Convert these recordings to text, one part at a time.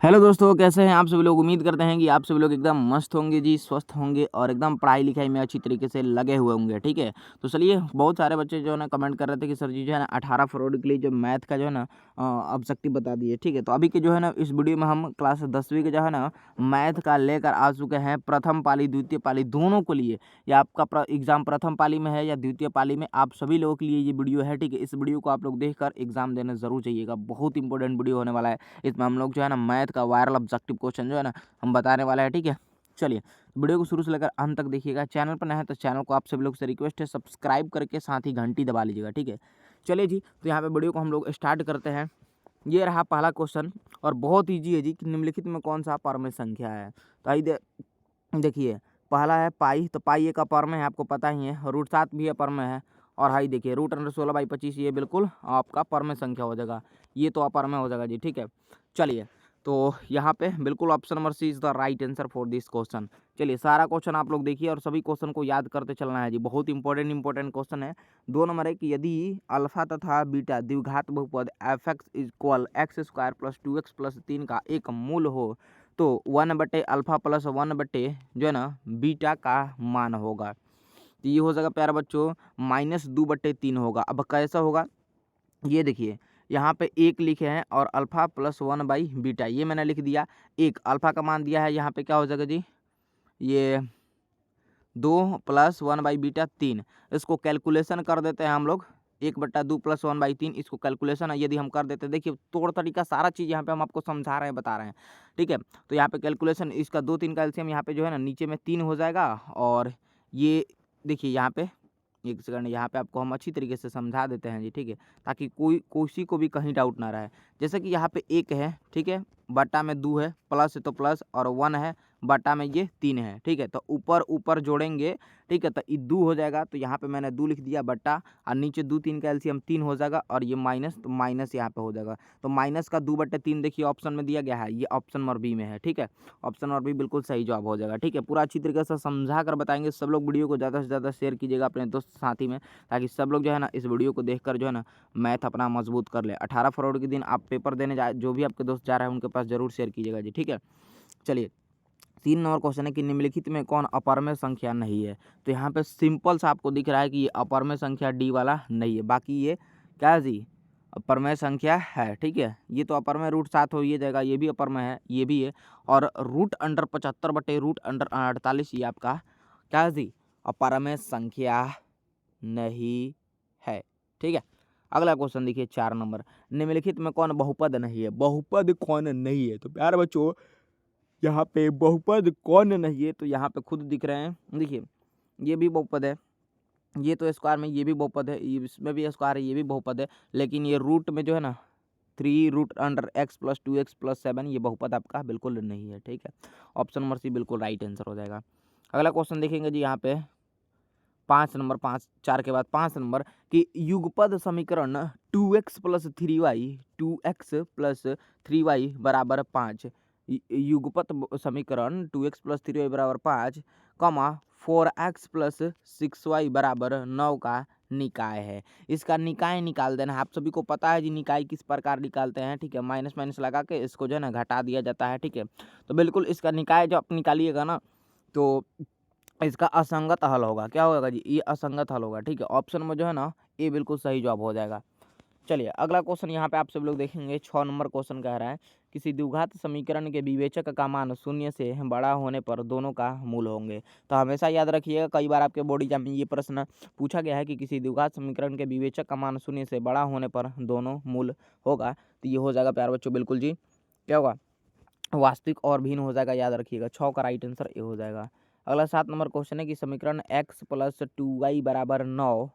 Hello दोस्तों, कैसे हैं आप सभी लोग। उम्मीद करते हैं कि आप सभी लोग एकदम मस्त होंगे जी, स्वस्थ होंगे और एकदम पढ़ाई लिखाई में अच्छी तरीके से लगे हुए होंगे। ठीक है, तो चलिए, बहुत सारे बच्चे जो है ना कमेंट कर रहे थे कि सर जी जो है ना 18 फरवरी के लिए जो मैथ का जो है ना ऑब्जेक्टिव बता दिए। ठीक है, तो अभी के जो है ना इस वीडियो में हम क्लास 10वीं के जो है ना मैथ का लेकर आ चुके हैं प्रथम पाली द्वितीय पाली दोनों के लिए। या आपका एग्जाम प्रथम पाली में है या द्वितीय पाली में, आप सभी लोगों के लिए ये वीडियो है। ठीक है, इस वीडियो को आप लोग देखकर एग्जाम देने जरूर चाहिएगा, बहुत इंपॉर्टेंट वीडियो होने वाला है। इसमें हम लोग जो है ना मैथ का वायरल ऑब्जेक्टिव क्वेश्चन जो है ना हम बताने वाला है। ठीक है, चलिए वीडियो को शुरू से लेकर अंत तक देखिएगा। चैनल पर नया है तो चैनल को आप सभी लोग से रिक्वेस्ट है सब्सक्राइब करके साथ ही घंटी दबा लीजिएगा। ठीक है, चलिए जी, तो यहाँ पे वीडियो को हम लोग स्टार्ट करते हैं। ये रहा पहला क्वेश्चन और बहुत ईजी है जी कि निम्नलिखित में कौन सा परमेय संख्या है। तो आइए देखिए, पहला है पाई, तो पाई एक अपरमेय है, आपको पता ही है। रूट 7 भी अपरमेय है। और हाई देखिए √16/25, ये बिल्कुल आपका परमेय संख्या हो जाएगा, ये तो अपरमेय हो जाएगा जी। ठीक है, चलिए, तो यहाँ पे बिल्कुल option number C is the right answer for this question. चलिए, सारा क्वेश्चन आप लोग देखिए और सभी क्वेश्चन को याद करते चलना है जी, बहुत इंपॉर्टेंट क्वेश्चन है। 2 नंबर है कि यदि अल्फा तथा बीटा द्विघात बहुपद f(x) इक्वल x² + 2x + 3 का एक मूल हो तो 1/अल्फा प्लस 1/ जो है ना बीटा का मान होगा। तो ये हो जाएगा प्यारा बच्चों -2/3 होगा। अब कैसा होगा ये देखिए, यहाँ पे एक लिखे हैं और अल्फा प्लस 1/बीटा ये मैंने लिख दिया। एक अल्फा का मान दिया है, यहाँ पे क्या हो जाएगा जी, ये 2 + 1/बीटा 3। इसको कैलकुलेशन कर देते हैं हम लोग, 1/2 + 1/3 इसको कैलकुलेशन है यदि हम कर देते हैं। देखिए, तौर तरीका सारा चीज़ यहाँ पे हम आपको समझा रहे हैं, बता रहे हैं। ठीक है, तो यहाँ पे कैलकुलेशन इसका 2 3 का एलसीएम यहाँ पे जो है ना नीचे में 3 हो जाएगा। और ये देखिए यहाँ पे एक सेकंड, यहाँ पे आपको हम अच्छी तरीके से समझा देते हैं जी। ठीक है, ताकि कोई किसी को भी कहीं डाउट ना रहे। जैसे कि यहाँ पे 1 है, ठीक है, बटा में 2 है, प्लस है तो प्लस, और 1 है, बटा में ये 3 है। ठीक है, तो ऊपर ऊपर जोड़ेंगे। ठीक है, तो ये 2 हो जाएगा, तो यहाँ पे मैंने 2 लिख दिया बटा, और नीचे 2 3 का एलसीएम 3 हो जाएगा, और ये माइनस, तो माइनस यहाँ पे हो जाएगा। तो माइनस का 2/3 देखिए ऑप्शन में दिया गया है, ये ऑप्शन नंबर बी में है। ठीक है, ऑप्शन नंबर बी बिल्कुल सही जवाब हो जाएगा। ठीक है, पूरा अच्छी तरीके से समझा कर बताएंगे। सब लोग वीडियो को ज़्यादा से ज़्यादा शेयर कीजिएगा अपने दोस्त साथी में, ताकि सब लोग जो है ना इस वीडियो को देखकर जो है ना मैथ अपना मजबूत कर ले। 18 फरवरी के दिन आप पेपर देने जा, जो भी आपके दोस्त जा रहे हैं उनके पास जरूर शेयर कीजिएगा जी। ठीक है, चलिए, 3 नंबर क्वेश्चन है कि निम्नलिखित में कौन अपरमेय संख्या नहीं है। तो यहाँ पे सिंपल सा आपको दिख रहा है कि ये अपरमेय संख्या डी वाला नहीं है, बाकी ये क्या है जी, अपरमेय संख्या है। ठीक है, ये तो अपरमेय √7 हो ये जाएगा, ये भी अपरमेय है, ये भी है। और √75/√48 ये आपका क्या है जी, अपरमेय संख्या नहीं है। ठीक है, अगला क्वेश्चन देखिए 4 नंबर, निम्नलिखित में कौन बहुपद नहीं है। बहुपद कौन नहीं है, तो प्यारे बच्चों यहाँ पे बहुपद कौन नहीं है, तो यहाँ पे खुद दिख रहे हैं। देखिए, ये भी बहुपद है, ये तो स्क्वायर में ये भी बहुपद है, इसमें भी स्क्वायर है, ये भी बहुपद है। लेकिन ये रूट में जो है ना 3√x + 2x + 7 ये बहुपद आपका बिल्कुल नहीं है। ठीक है, ऑप्शन नंबर सी बिल्कुल राइट आंसर हो जाएगा। अगला क्वेश्चन देखेंगे जी, यहाँ पे 5 नंबर, 4 के बाद 5 नंबर कि युगपद समीकरण 2x + 3y बराबर 5, युगपत समीकरण 2x + 3y बराबर 5, 4x + 6y बराबर 9 का निकाय है। इसका निकाय निकाल देना है। आप सभी को पता है जी निकाय किस प्रकार निकालते हैं। ठीक है, माइनस माइनस लगा के इसको जो है ना घटा दिया जाता है। ठीक है, तो बिल्कुल इसका निकाय जो आप निकालिएगा ना, तो इसका असंगत हल होगा। क्या होगा जी, ये असंगत हल होगा। ठीक है, ऑप्शन में जो है ना ये बिल्कुल सही जवाब हो जाएगा। चलिए, अगला क्वेश्चन यहाँ पे आप सब लोग देखेंगे। 6 नंबर क्वेश्चन कह रहा है किसी द्विघात समीकरण के विवेचक का मान 0 से बड़ा होने पर दोनों का मूल होंगे। तो हमेशा याद रखिएगा, कई बार आपके बोर्ड एग्जाम में ये प्रश्न पूछा गया है कि किसी द्विघात समीकरण के विवेचक का मान 0 से बड़ा होने पर दोनों मूल होगा। तो ये हो जाएगा प्यारे बच्चों बिल्कुल जी, क्या होगा, वास्तविक और भिन्न हो जाएगा। याद रखिएगा, 6 का राइट आंसर ये हो जाएगा। अगला 7 नंबर क्वेश्चन है कि समीकरण x + 2y बराबर 9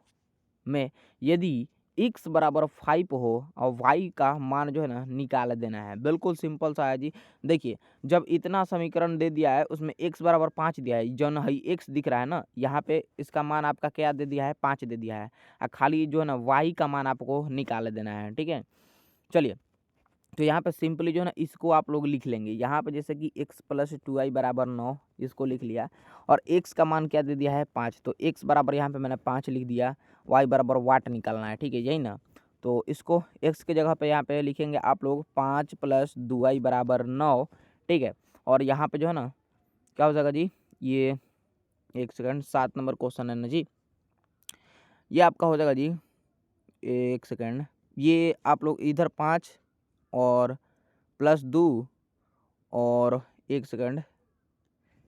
में यदि x बराबर 5 हो और y का मान जो है ना निकाल देना है। बिल्कुल सिंपल सा है जी। देखिए, जब इतना समीकरण दे दिया है, उसमें x बराबर 5 दिया है, जो ना x दिख रहा है ना, यहाँ पे इसका मान आपका क्या दे दिया है, 5 दे दिया है। और खाली जो है ना y का मान आपको निकाल देना है। ठीक है, चलिए, तो यहाँ पे सिंपली जो है ना इसको आप लोग लिख लेंगे। यहाँ पे जैसे कि x + 2y बराबर 9 इसको लिख लिया, और x का मान क्या दे दिया है, 5। तो x बराबर यहाँ पे मैंने 5 लिख दिया, y बराबर वाट निकालना है। ठीक है, यही ना, तो इसको x की जगह पे यहाँ पे लिखेंगे आप लोग 5 + 2y = 9, ठीक है। और यहाँ पे जो है ना क्या हो जाएगा जी, ये एक सेकंड, 7 नंबर क्वेश्चन है ना जी, ये आपका हो जाएगा जी, एक सेकंड, ये आप लोग इधर 5 और +2 और एक सेकंड,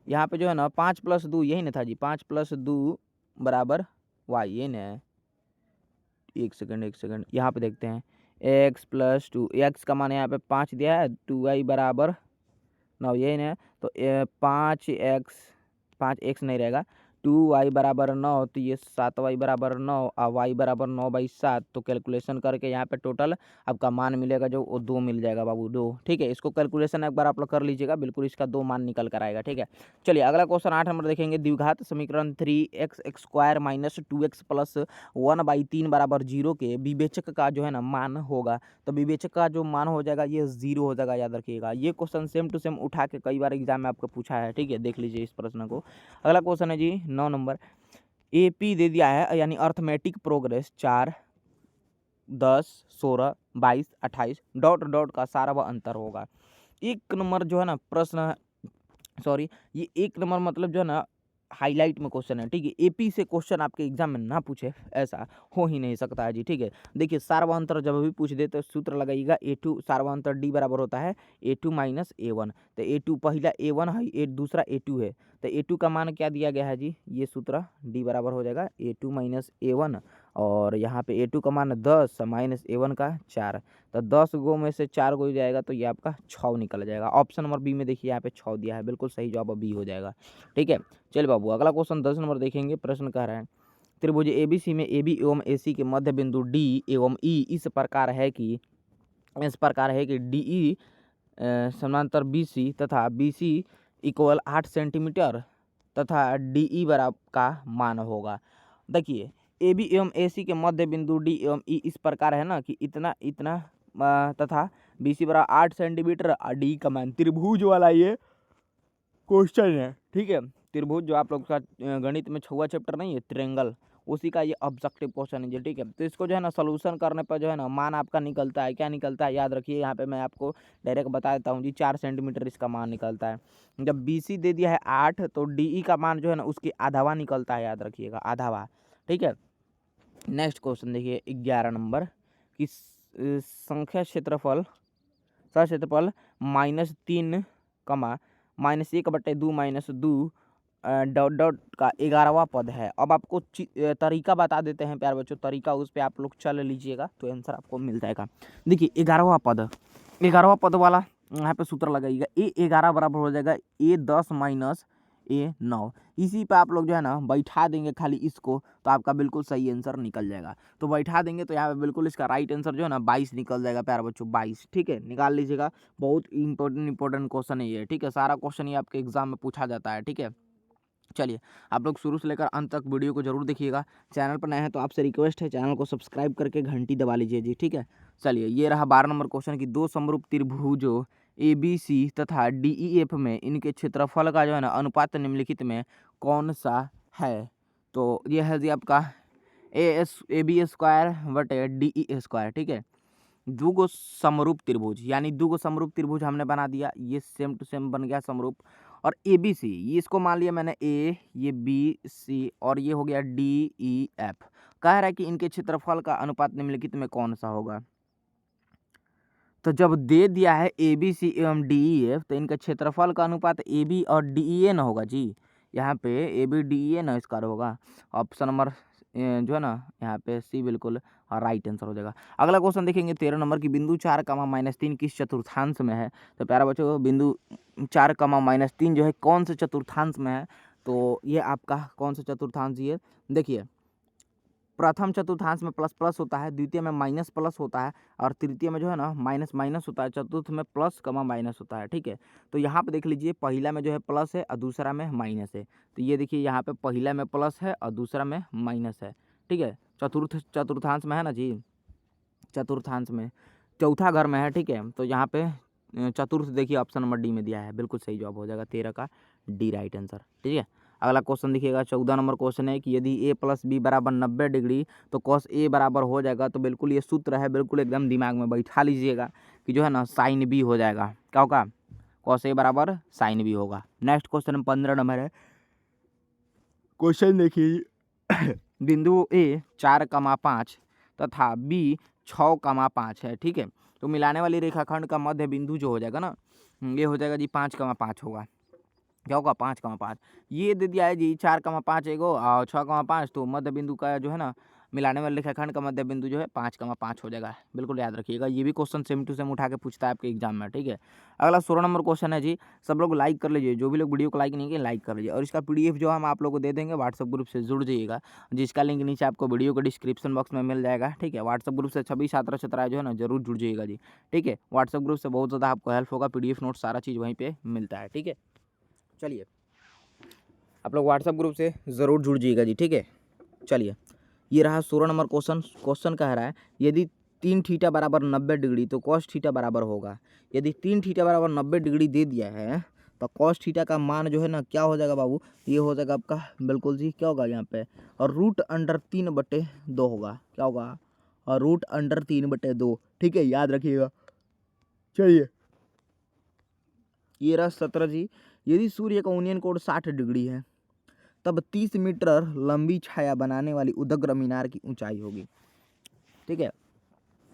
यहाँ पे जो है ना 5 + 2 यही ना था जी, 5 + 2 = y, ये ना है। एक सेकंड यहाँ पे देखते हैं, x + 2, x का मान यहाँ पे 5 दिया है, 2y = 9, यही ना है। तो 5x नहीं रहेगा, 2y = 9, तो ये 7y = 9 और y = 9/7। तो कैलकुलेशन करके यहाँ पे टोटल आपका मान मिलेगा जो वो 2 मिल जाएगा बाबू, 2, ठीक है। इसको कैलकुलेशन एक बार आप लोग कर लीजिएगा, बिल्कुल इसका 2 मान निकल कर आएगा, ठीक है। चलिए अगला क्वेश्चन 8 नंबर देखेंगे। द्विघात समीकरण 3x² - 2x + 1/3 = 0 के विवेचक का जो है ना मान होगा। तो विवेचक का जो मान हो जाएगा ये 0 हो जाएगा, याद रखिएगा। ये क्वेश्चन सेम टू सेम उठा के कई बार एग्जाम में आपको पूछा है, ठीक है, देख लीजिए इस प्रश्न को। अगला क्वेश्चन है जी 9 नंबर। एपी दे दिया है, यानी अर्थमेटिक प्रोग्रेस 4, 10, 16, 22, 28 डॉट डॉट का सारा व अंतर होगा। एक नंबर जो है ना प्रश्न, सॉरी, ये एक नंबर मतलब जो है ना हाईलाइट में क्वेश्चन है, ठीक है। एपी से क्वेश्चन आपके एग्जाम में ना पूछे ऐसा हो ही नहीं सकता है जी, ठीक है। देखिए सार्वंतर जब भी पूछ दे तो सूत्र लगाइएगा, A2 सार्वंतर D बराबर होता है A2 - A1। तो A2 पहला A1 है, दूसरा A2 है। तो A2 का मान क्या दिया गया है जी, ये सूत्र D बराबर हो जाएगा A2 - A1, और यहाँ पे A2 का मान 10 - A1 का 4। तो 10 गो में से 4 गो जाएगा तो ये आपका 6 निकल जाएगा। ऑप्शन नंबर बी में देखिए यहाँ पे 6 दिया है, बिल्कुल सही जवाब बी हो जाएगा, ठीक है। चलिए बाबू अगला क्वेश्चन 10 नंबर देखेंगे। प्रश्न कह रहा है त्रिभुज ABC में AB एवं AC के मध्य बिंदु D एवं E इस प्रकार है कि DE समांतर BC तथा BC = 8 सेंटीमीटर तथा DE बराबर का मान होगा। देखिए AB एवं AC के मध्य बिंदु D एवं E इस प्रकार है ना कि इतना इतना तथा BC = 8 सेंटीमीटर और DE का मान, त्रिभुज वाला ये क्वेश्चन है, ठीक है। त्रिभुज जो आप लोग का गणित में 6वां चैप्टर नहीं है, ट्रायंगल, उसी का ये ऑब्जेक्टिव क्वेश्चन है जी, ठीक है। तो इसको जो है ना सॉल्यूशन करने पर जो है ना मान आपका निकलता है, क्या निकलता है याद रखिए। यहाँ पे मैं आपको डायरेक्ट बता देता हूँ जी, 4 सेंटीमीटर इसका मान निकलता है। जब BC दे दिया है 8 तो DE का मान जो है ना उसकी आधावा निकलता है, याद रखिएगा, आधावा, ठीक है। नेक्स्ट क्वेश्चन देखिए 11 नंबर कि संख्या क्षेत्रफल सक्षेत्रफल -3, -1/2 - 2 डॉट डॉट का 11वां पद है। अब आपको तरीका बता देते हैं प्यारे बच्चों, तरीका उस पर आप लोग चल लीजिएगा तो आंसर आपको मिल जाएगा। देखिए 11वां पद वाला यहाँ पे सूत्र लगाइएगा, A11 बराबर हो जाएगा A10 - A9। इसी पे आप लोग जो है ना बैठा देंगे खाली इसको, तो आपका बिल्कुल सही आंसर निकल जाएगा। तो बैठा देंगे तो यहाँ पे बिल्कुल इसका राइट आंसर जो है ना 22 निकल जाएगा प्यारे बच्चों, 22, ठीक है। निकाल लीजिएगा, बहुत इंपॉर्टेंट क्वेश्चन है ये, ठीक है। सारा क्वेश्चन ये आपके एग्जाम में पूछा जाता है, ठीक है। चलिए आप लोग शुरू से लेकर अंत तक वीडियो को जरूर देखिएगा। चैनल पर नए हैं तो आपसे रिक्वेस्ट है चैनल को सब्सक्राइब करके घंटी दबा लीजिए जी, ठीक है। चलिए ये रहा 12 नंबर क्वेश्चन की दो समरूप त्रिभुजों ABC तथा DEF में इनके क्षेत्रफल का जो है ना अनुपात निम्नलिखित में कौन सा है। तो ये है जी आपका AB² / DE², ठीक है। दुगो समरूप त्रिभुज, यानी दुगो समरूप त्रिभुज हमने बना दिया, ये सेम टू सेम बन गया समरूप। और ABC ये इसको मान लिया मैंने A, ये BC और ये हो गया DEF। कह रहा है कि इनके क्षेत्रफल का अनुपात निम्नलिखित में कौन सा होगा। तो जब दे दिया है ABC एवं DEF तो इनका क्षेत्रफल का अनुपात AB और DEA न होगा जी, यहाँ पे AB DEA न इसका होगा। ऑप्शन नंबर जो है ना यहाँ पे C बिल्कुल राइट आंसर हो जाएगा। अगला क्वेश्चन देखेंगे 13 नंबर की बिंदु 4, -3 किस चतुर्थांश में है। तो प्यारा बच्चों बिंदु 4, -3 जो है कौन से चतुर्थांश में है। तो ये आपका कौन सा चतुर्थांश ये देखिए, प्रथम चतुर्थांश में प्लस प्लस होता है, द्वितीय में माइनस प्लस होता है और तृतीय में जो है ना माइनस माइनस होता है, चतुर्थ में प्लस माइनस होता है, ठीक है। तो यहाँ पे देख लीजिए पहला में जो है प्लस है और दूसरा में माइनस है। तो ये देखिए यहाँ पे पहला में प्लस है और दूसरा में माइनस है, ठीक है। चतुर्थांश में है ना जी, चतुर्थांश में चौथा घर में है, ठीक है। तो यहाँ पे चतुर्थ देखिए ऑप्शन नंबर D में दिया है, बिल्कुल सही जवाब हो जाएगा 13 का D राइट आंसर, ठीक है। अगला क्वेश्चन देखिएगा 14 नंबर क्वेश्चन है कि यदि ए प्लस बी बराबर 90 डिग्री तो कॉस ए बराबर हो जाएगा। तो बिल्कुल ये सूत्र है, बिल्कुल एकदम दिमाग में बैठा लीजिएगा कि जो है ना साइन बी हो जाएगा। क्या होगा? कॉस ए बराबर साइन बी होगा। नेक्स्ट क्वेश्चन 15 नंबर है। क्वेश्चन देखिए बिंदु ए 4,5 तथा बी 6,5 है, ठीक है। तो मिलाने वाली रेखाखंड का मध्य बिंदु जो हो जाएगा ना, ये हो जाएगा जी 5,5 होगा। क्या होगा? 5,5। ये दे दिया है जी 4,5 एगो और 6,5, तो मध्य बिंदु का जो है ना मिलाने वाले रेखाखंड का मध्य बिंदु जो है 5,5 हो जाएगा। बिल्कुल याद रखिएगा, ये भी क्वेश्चन सेम टू सेम उठा के पूछता है आपके एग्जाम में, ठीक है। अगला 16 नंबर क्वेश्चन है जी। सब लोग लाइक कर लीजिए, जो भी लोग वीडियो को लाइक नहीं किए लाइक कर लीजिए, और इसका पीडीएफ जो हम आप लोग को दे देंगे, व्हाट्सअप ग्रुप से जुड़ जाइएगा, जिसका लिंक नीचे आपको वीडियो के डिस्क्रिप्शन बॉक्स में मिल जाएगा, ठीक है। व्हाट्सअप ग्रुप से सभी छात्र छात्राएं जो है ना जरूर जुड़ जाइएगा जी, ठीक है। व्हाट्सअप ग्रुप से बहुत ज़्यादा आपको हेल्प होगा, पीडीएफ नोट सारा चीज़ वहीं पर मिलता है, ठीक है। चलिए आप लोग व्हाट्सअप ग्रुप से ज़रूर जुड़ जाइएगा जी, ठीक है। चलिए ये रहा 16 नंबर क्वेश्चन। क्वेश्चन कह रहा है यदि 3 थीटा बराबर 90 डिग्री तो कॉस थीटा बराबर होगा। यदि 3 थीटा बराबर 90 डिग्री दे दिया है तो कॉस थीटा का मान जो है ना क्या हो जाएगा बाबू? ये हो जाएगा आपका बिल्कुल जी, क्या होगा यहाँ पे, और √3/2 होगा। क्या होगा? और √3/2, ठीक है, याद रखिएगा। चलिए ये रहा 17 जी। यदि सूर्य का उन्नयन कोण 60 डिग्री है तब 30 मीटर लंबी छाया बनाने वाली उदग्र मीनार की ऊंचाई होगी, ठीक है।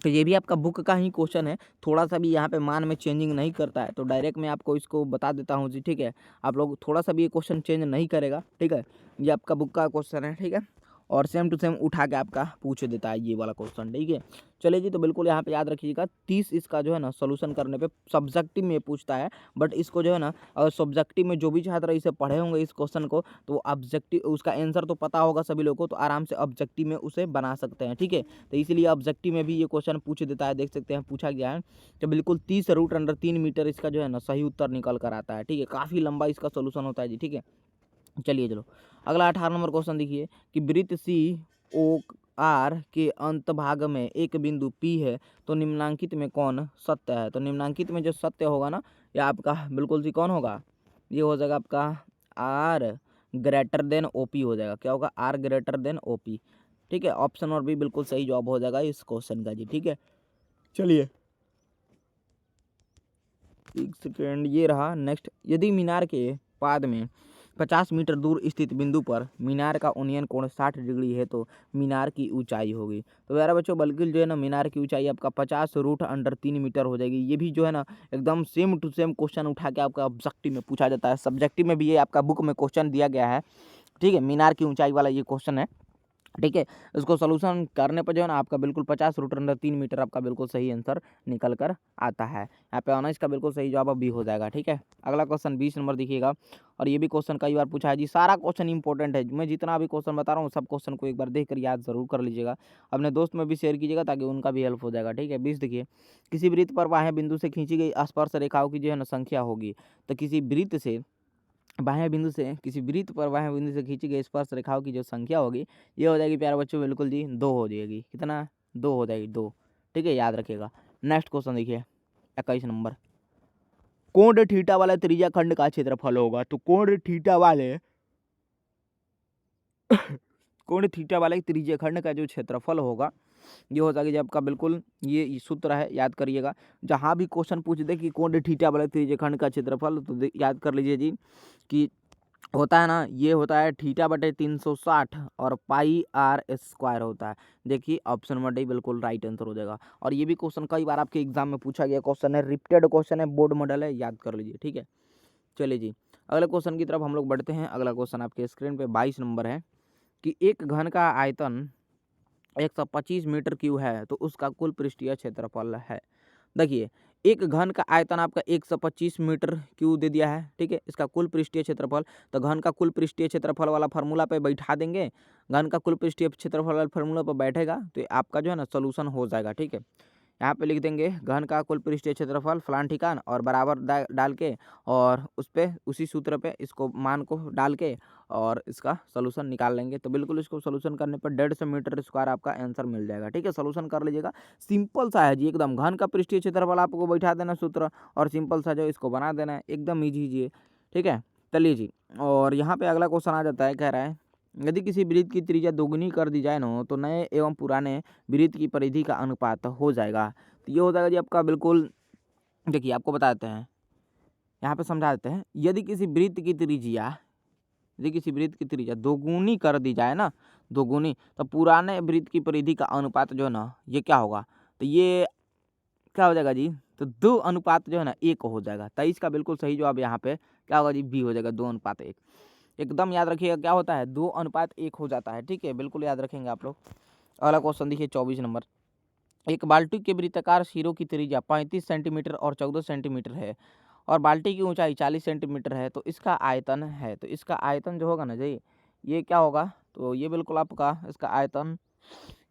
तो ये भी आपका बुक का ही क्वेश्चन है, थोड़ा सा भी यहाँ पे मान में चेंजिंग नहीं करता है, तो डायरेक्ट मैं आपको इसको बता देता हूँ जी, ठीक है। आप लोग थोड़ा सा भी ये क्वेश्चन चेंज नहीं करेगा, ठीक है। ये आपका बुक का क्वेश्चन है, ठीक है, और सेम टू सेम उठा के आपका पूछ देता है ये वाला क्वेश्चन, ठीक है। चलिए जी, तो बिल्कुल यहाँ पे याद रखिएगा 30 इसका जो है ना सोल्यूशन करने पे सब्जेक्टिव में पूछता है, बट इसको जो है ना अगर सब्जेक्टिव में जो भी छात्र इसे पढ़े होंगे इस क्वेश्चन को, तो ऑब्जेक्टिव उसका आंसर तो पता होगा सभी लोगों को, तो आराम से ऑब्जेक्टिव में उसे बना सकते हैं, ठीक है। तो इसीलिए ऑब्जेक्टिव में भी ये क्वेश्चन पूछ देता है, देख सकते हैं पूछा गया है। तो बिल्कुल 30√3 मीटर इसका जो है ना सही उत्तर निकल कर आता है, ठीक है। काफ़ी लंबा इसका सोल्यूशन होता है जी, ठीक है। चलिए चलो अगला 18 नंबर क्वेश्चन देखिए कि वृत्त सी ओ आर के अंत भाग में एक बिंदु पी है तो निम्नांकित में कौन सत्य है? तो निम्नांकित में जो सत्य होगा ना, ये आपका बिल्कुल सी कौन होगा? ये हो जाएगा आपका आर ग्रेटर देन ओपी हो जाएगा। क्या होगा? आर ग्रेटर देन ओपी, ठीक है। ऑप्शन और भी बिल्कुल सही जवाब हो जाएगा इस क्वेश्चन का जी, ठीक है। चलिए एक सेकेंड, ये रहा नेक्स्ट। यदि मीनार के पाद में 50 मीटर दूर स्थित बिंदु पर मीनार का उन्नयन कोण 60 डिग्री है तो मीनार की ऊंचाई होगी। तो यार बच्चों बल्कि जो है ना मीनार की ऊंचाई आपका 50√3 मीटर हो जाएगी। ये भी जो है ना एकदम सेम टू सेम क्वेश्चन उठा के आपका ऑब्जेक्टिव में पूछा जाता है, सब्जेक्टिव में भी ये आपका बुक में क्वेश्चन दिया गया है, ठीक है। मीनार की ऊंचाई वाला ये क्वेश्चन है, ठीक है। इसको सोल्यूशन करने पर जो है ना आपका बिल्कुल 50√3 मीटर आपका बिल्कुल सही आंसर निकल कर आता है। यहाँ पे 19 का बिल्कुल सही जवाब भी हो जाएगा, ठीक है। अगला क्वेश्चन 20 नंबर दिखिएगा, और ये भी क्वेश्चन कई बार पूछा है जी। सारा क्वेश्चन इंपॉर्टेंट है, मैं जितना भी क्वेश्चन बता रहा हूँ सब क्वेश्चन को एक बार देख कर याद जरूर कर लीजिएगा, अपने दोस्त में भी शेयर कीजिएगा ताकि उनका भी हेल्प हो जाएगा, ठीक है। 20 देखिए, किसी वृत्त पर बाह्य बिंदु से खींची गई स्पर्श रेखाओं की जो है ना संख्या होगी। तो किसी वृत्त से बाह्य बिंदु से किसी वृत्त पर बाह्य बिंदु से खींची गई स्पर्श रेखाओं की जो संख्या होगी ये हो जाएगी प्यारे बच्चों बिल्कुल जी 2 हो जाएगी। कितना? 2 हो जाएगी, 2, ठीक है, याद रखिएगा। नेक्स्ट क्वेश्चन देखिए 21 नंबर। कोण थीटा वाले त्रिज्या खंड का क्षेत्रफल होगा। तो कोण थीटा वाले कोण थीटा वाले त्रिज्या खंड का जो क्षेत्रफल होगा ये हो जाएगा जी आपका बिल्कुल ये सूत्र है, याद करिएगा। जहाँ भी क्वेश्चन पूछ दे कि कोण थीटा वाले त्रिज्या खंड का क्षेत्रफल, तो याद कर लीजिए जी कि होता है ना, ये होता है θ/360 और πr² होता है। देखिए ऑप्शन नंबर डी बिल्कुल राइट आंसर हो जाएगा। और ये भी क्वेश्चन कई बार आपके एग्जाम में पूछा गया क्वेश्चन है, रिपीटेड क्वेश्चन है, बोर्ड मॉडल है, याद कर लीजिए, ठीक है। चलिए जी अगले क्वेश्चन की तरफ हम लोग बढ़ते हैं। अगला क्वेश्चन आपके स्क्रीन पे 22 नंबर है कि एक घन का आयतन 125 मीटर क्यूब है तो उसका कुल पृष्ठीय क्षेत्रफल है। देखिए एक घन का आयतन आपका 125 मीटर क्यूब दे दिया है, ठीक है। इसका कुल पृष्ठीय क्षेत्रफल, तो घन का कुल पृष्ठीय क्षेत्रफल वाला फार्मूला पे बैठा देंगे, घन का कुल पृष्ठीय क्षेत्रफल वाला फार्मूला पर बैठेगा तो आपका जो है ना सोल्यूशन हो जाएगा, ठीक है। यहाँ पे लिख देंगे घन का कुल पृष्ठीय क्षेत्रफल फलान ठिकान और बराबर डाल के और उस पर उसी सूत्र पे इसको मान को डाल के और इसका सोल्यूशन निकाल लेंगे। तो बिल्कुल इसको सोल्यूशन करने पर 150 मीटर स्क्वायर आपका आंसर मिल जाएगा, ठीक है। सोल्यूशन कर लीजिएगा, सिंपल सा है जी एकदम। घन का पृष्ठीय क्षेत्रफल आपको बैठा देना सूत्र और सिंपल सा जो इसको बना देना है, एकदम ईजी जी, ठीक है। चलिए जी, और यहाँ पे अगला क्वेश्चन आ जाता है, कह रहा है यदि किसी वृत्त की त्रिज्या दोगुनी कर दी जाए ना तो नए एवं पुराने वृत्त की परिधि का अनुपात हो जाएगा। तो ये हो जाएगा जी आपका बिल्कुल, देखिए आपको बता देते हैं, यहाँ पे समझा देते हैं। यदि किसी वृत्त की त्रिज्या दोगुनी कर दी जाए ना, दोगुनी, तो पुराने वृत्त की परिधि का अनुपात जो है ना ये क्या होगा, तो ये क्या हो जाएगा जी, तो 2 अनुपात जो है ना 1 हो जाएगा। 23 का बिल्कुल सही जवाब यहाँ पे क्या होगा जी, बी हो जाएगा, 2 अनुपात 1। एकदम याद रखिएगा क्या होता है, 2 अनुपात 1 हो जाता है, ठीक है, बिल्कुल याद रखेंगे आप लोग। अगला क्वेश्चन देखिए 24 नंबर। एक बाल्टी के वृत्ताकार सिरों की त्रिज्या 35 सेंटीमीटर और 14 सेंटीमीटर है और बाल्टी की ऊंचाई 40 सेंटीमीटर है, तो इसका आयतन है। तो इसका आयतन जो होगा ना जी, ये क्या होगा, तो ये बिल्कुल आपका इसका आयतन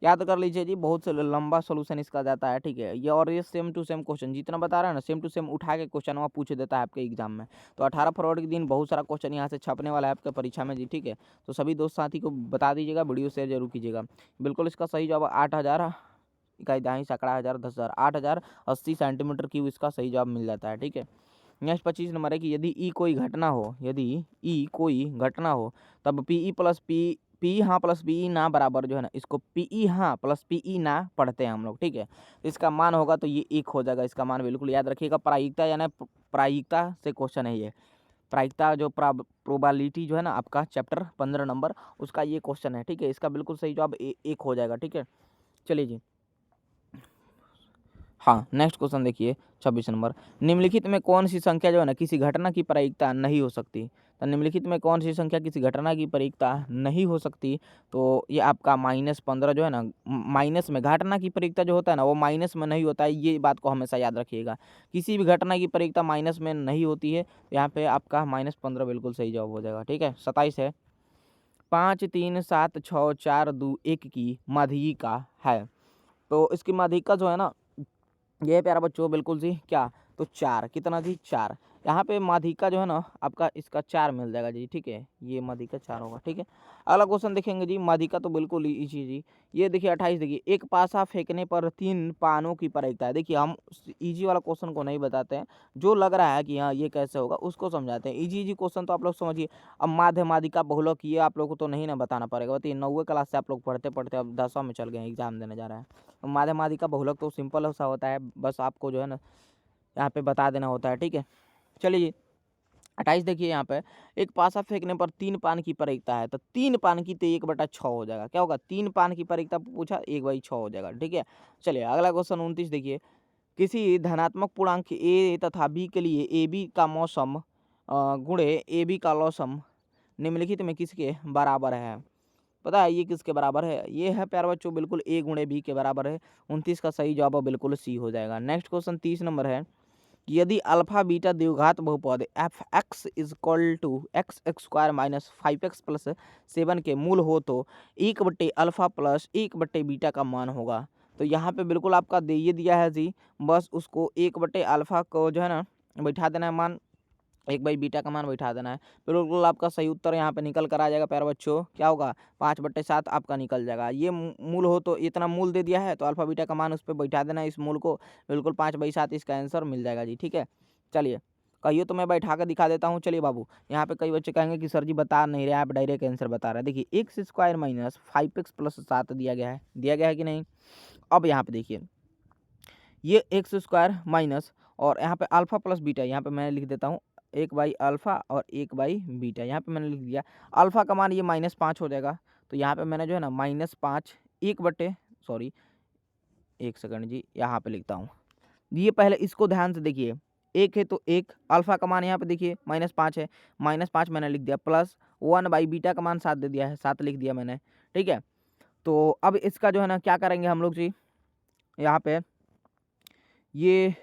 याद कर लीजिए जी, बहुत लंबा सोल्यूशन इसका जाता है, ठीक है। ये और ये सेम टू सेम क्वेश्चन जितना बता रहा है ना, सेम टू सेम उठा के क्वेश्चन वहाँ पूछ देता है आपके एग्जाम में। तो 18 फरवरी के दिन बहुत सारा क्वेश्चन यहाँ से छपने वाला है आपके परीक्षा में जी, ठीक है। तो सभी दोस्त साथी को बता दीजिएगा, वीडियो शेयर जरूर कीजिएगा। बिल्कुल इसका सही जवाब 8000 इकाई दहाई सैकड़ा हज़ार 10,000 8080 सेंटीमीटर क्यूब इसका सही जवाब मिल जाता है, ठीक है। नेक्स्ट 25 नंबर है कि यदि ई कोई घटना हो, यदि ई कोई घटना हो तब पी ई प्लस पी हाँ प्लस पी ई ना बराबर जो है ना, इसको पी ई हाँ प्लस पी ई ना पढ़ते हैं हम लोग, ठीक है। इसका मान होगा तो ये 1 हो जाएगा, इसका मान बिल्कुल याद रखिएगा। प्रायिकता यानी प्रायिकता से क्वेश्चन है ये, प्रायिकता जो प्रोबेबिलिटी जो है ना आपका चैप्टर 15 नंबर, उसका ये क्वेश्चन है, ठीक है। इसका बिल्कुल सही जवाब 1 हो जाएगा, ठीक है। चलिए जी, हाँ नेक्स्ट क्वेश्चन देखिए 26 नंबर। निम्नलिखित में कौन सी संख्या जो है ना किसी घटना की प्रायिकता नहीं हो सकती, तो निम्नलिखित में कौन सी संख्या किसी घटना की प्रायिकता नहीं हो सकती, तो ये आपका -15 जो है ना, माइनस में घटना की प्रायिकता जो होता है ना वो माइनस में नहीं होता है, ये बात को हमेशा याद रखिएगा। किसी भी घटना की प्रायिकता माइनस में नहीं होती है, यहाँ पे आपका -15 बिल्कुल सही जवाब हो जाएगा, ठीक है। 27 है, 5 3 7 6 4 2 1 की माध्यिका है, तो इसकी माध्यिका जो है ना, ये प्यारा बच्चों बिल्कुल जी क्या, तो 4 कितना जी 4। यहाँ पे माध्यिका जो है ना आपका इसका 4 मिल जाएगा जी, ठीक है। ये माध्यिका 4 होगा, ठीक है। अगला क्वेश्चन देखेंगे जी, माध्यिका तो बिल्कुल इजी जी। ये देखिए 28 देखिए, एक पासा फेंकने पर 3 पानों की प्रायिकता है। देखिए हम इजी वाला क्वेश्चन को नहीं बताते हैं, जो लग रहा है कि हाँ ये कैसे होगा उसको समझाते हैं। इजी इजी क्वेश्चन तो आप लोग समझिए। अब माध्य माध्यिका बहुलक ये आप लोग को तो नहीं ना बताना पड़ेगा, बताइए 9वीं क्लास से आप लोग पढ़ते पढ़ते अब 10वां में चल गए, एग्जाम देने जा रहे हैं। माध्य माध्यिका बहुलक तो सिंपल सा होता है, बस आपको जो है ना यहाँ पे बता देना होता है, ठीक है। चलिए 28 देखिए, यहाँ पे एक पासा फेंकने पर 3 पान की प्रायिकता है, तो 3 पान की तो 1/6 हो जाएगा। क्या होगा, 3 पान की प्रायिकता पूछा, 1/6 हो जाएगा, ठीक है। चलिए अगला क्वेश्चन 29 देखिए, किसी धनात्मक पूर्णांक ए तथा बी के लिए ए बी का मौसम गुणे ए बी का लौसम निम्नलिखित में किसके बराबर है। पता है ये किसके बराबर है, ये है प्यारे बच्चों बिल्कुल ए गुणे बी के बराबर है। 29 का सही जवाब बिल्कुल सी हो जाएगा। नेक्स्ट क्वेश्चन 30 नंबर है कि यदि अल्फा बीटा द्विघात बहुपद F X is equal to X square minus 5x plus 7 के मूल हो तो 1/अल्फा प्लस 1/बीटा का मान होगा। तो यहाँ पे बिल्कुल आपका दे ये दिया है जी, बस उसको 1/अल्फा को जो है ना बैठा देना है मान, 1/बीटा का मान बैठा देना है। बिल्कुल आपका सही उत्तर यहाँ पे निकल कर आ जाएगा प्यारे बच्चों, क्या होगा 5/7 आपका निकल जाएगा। ये मूल हो तो इतना मूल दे दिया है, तो अल्फा बीटा का मान उस पर बैठा देना है इस मूल को, बिल्कुल 5/7 इसका आंसर मिल जाएगा जी, ठीक है। चलिए कहिए तो मैं बैठा कर दिखा देता हूँ। चलिए बाबू, यहाँ पे कई बच्चे कहेंगे कि सर जी बता नहीं रहे, आप डायरेक्ट आंसर बता रहे हैं। देखिए x square minus 5x plus 7 दिया गया है कि नहीं। अब यहाँ पे देखिए ये एक्स स्क्वायर माइनस और यहाँ पे अल्फा प्लस बीटा, यहाँ पे मैं लिख देता हूँ 1/अल्फा और 1/बीटा, यहाँ पे मैंने लिख दिया। अल्फा का मान ये -5 हो जाएगा, तो यहाँ पे मैंने जो है ना -5 सॉरी 1 सेकंड जी, यहाँ पे लिखता हूँ। ये पहले इसको ध्यान से देखिए, 1 है तो 1, अल्फा का मान यहाँ पे देखिए -5 है, -5 मैंने लिख दिया, प्लस 1/बीटा का मान 7 दे दिया है, 7 लिख दिया मैंने, ठीक है। तो अब इसका जो है ना क्या करेंगे हम लोग जी, यहाँ पे ये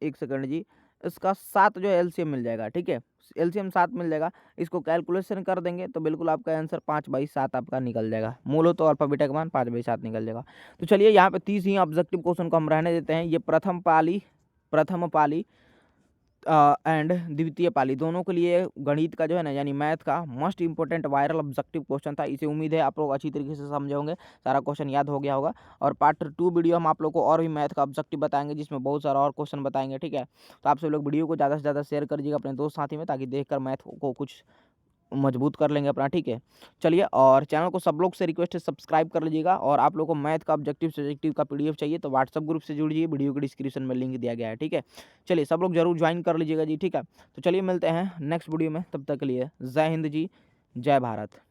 1 सेकंड जी, इसका 7 जो है एलसीएम मिल जाएगा, ठीक है। एलसीएम 7 मिल जाएगा, इसको कैलकुलेशन कर देंगे तो बिल्कुल आपका आंसर 5/7 आपका निकल जाएगा। मूल हो तो अल्फा बीटा का मान 5/7 निकल जाएगा। तो चलिए यहाँ पे 30 ही ऑब्जेक्टिव क्वेश्चन को हम रहने देते हैं। ये प्रथम पाली एंड द्वितीय पाली दोनों के लिए गणित का जो है ना यानी मैथ का most important viral objective question था। इसे उम्मीद है आप लोग अच्छी तरीके से समझे होंगे, सारा क्वेश्चन याद हो गया होगा। और पार्ट 2 वीडियो हम आप लोग को और भी मैथ का ऑब्जेक्टिव बताएंगे, जिसमें बहुत सारा और क्वेश्चन बताएंगे, ठीक है। तो आप सब लोग वीडियो को ज़्यादा से ज़्यादा शेयर कर दीजिएगा अपने दोस्त साथी में, ताकि देखकर मैथ को कुछ मजबूत कर लेंगे अपना, ठीक है। चलिए, और चैनल को सब लोग से रिक्वेस्ट है सब्सक्राइब कर लीजिएगा। और आप लोग को मैथ का ऑब्जेक्टिव सब्जेक्टिव का पीडीएफ चाहिए तो व्हाट्सअप ग्रुप से जुड़िए, वीडियो के डिस्क्रिप्शन में लिंक दिया गया है, ठीक है। चलिए, सब लोग जरूर ज्वाइन कर लीजिएगा जी, ठीक है। तो चलिए मिलते हैं नेक्स्ट वीडियो में, तब तक के लिए जय हिंद जी, जय भारत।